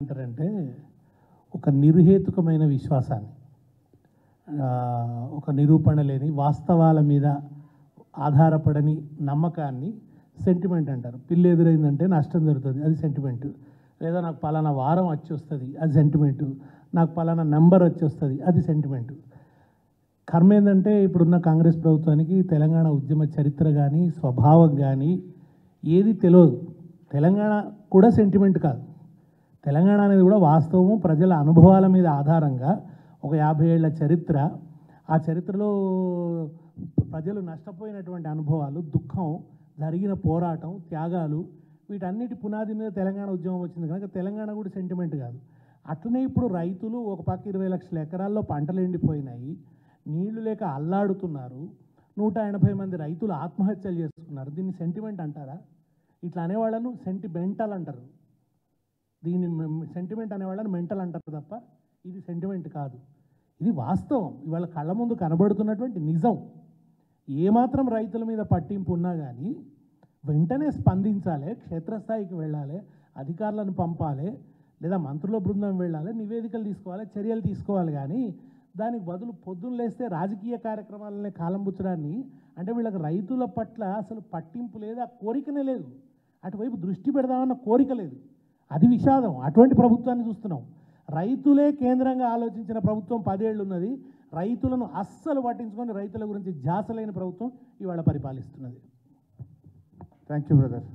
అంటారంటే ఒక నిర్హేతుకమైన విశ్వాసాన్ని, ఒక నిరూపణ లేని వాస్తవాల మీద ఆధారపడని నమ్మకాన్ని సెంటిమెంట్ అంటారు. పిల్లి ఎదురైందంటే నష్టం జరుగుతుంది, అది సెంటిమెంటు. లేదా నాకు పలానా వారం వచ్చి వస్తుంది, అది సెంటిమెంటు. నాకు పలానా నెంబర్ వచ్చి వస్తుంది, అది సెంటిమెంటు. కర్మ ఏంటంటే ఇప్పుడున్న కాంగ్రెస్ ప్రభుత్వానికి తెలంగాణ ఉద్యమ చరిత్ర కానీ స్వభావం కానీ ఏది తెలియదు. తెలంగాణ కూడా సెంటిమెంట్ కాదు. తెలంగాణ అనేది కూడా వాస్తవము, ప్రజల అనుభవాల మీద ఆధారంగా ఒక 50 ఏళ్ల చరిత్ర. ఆ చరిత్రలో ప్రజలు నష్టపోయినటువంటి అనుభవాలు, దుఃఖం, జరిగిన పోరాటం, త్యాగాలు, వీటన్నిటి పునాది మీద తెలంగాణ ఉద్యమం వచ్చింది కనుక తెలంగాణ కూడా సెంటిమెంట్ కాదు. అట్లనే ఇప్పుడు రైతులు ఒక పక్క 20 లక్షల ఎకరాల్లో పంటలు ఎండిపోయినాయి, నీళ్లు లేక అల్లాడుతున్నారు. 180 మంది రైతులు ఆత్మహత్యలు చేసుకున్నారు. దీన్ని సెంటిమెంట్ అంటారా? ఇట్లా అనేవాళ్ళను సెంటిమెంటల్ అంటారు. దీన్ని సెంటిమెంట్ అనేవాళ్ళని మెంటల్ అంటారు తప్ప ఇది సెంటిమెంట్ కాదు. ఇది వాస్తవం, ఇవాళ కళ్ళ ముందు కనబడుతున్నటువంటి నిజం. ఏమాత్రం రైతుల మీద పట్టింపు ఉన్నా కానీ వెంటనే స్పందించాలి, క్షేత్రస్థాయికి వెళ్ళాలి, అధికారులను పంపాలి, లేదా మంత్రుల బృందం వెళ్ళాలి, నివేదికలు తీసుకోవాలి, చర్యలు తీసుకోవాలి. కానీ దానికి బదులు పొద్దున్న లేస్తే రాజకీయ కార్యక్రమాలనే కాలంబుచ్చడాన్ని, అంటే వీళ్ళకి రైతుల పట్ల అసలు పట్టింపు లేదు, ఆ కోరికనే లేదు, అటువైపు దృష్టి పెడదామన్న కోరిక లేదు. అది విషాదం. అటువంటి ప్రభుత్వాన్ని చూస్తున్నాం. రైతులే కేంద్రంగా ఆలోచించిన ప్రభుత్వం 10 ఏళ్ళు ఉన్నది. రైతులను అస్సలు పట్టించుకొని రైతుల గురించి ధ్యాస లేని ప్రభుత్వం ఇవాళ పరిపాలిస్తున్నది. Thank you brother.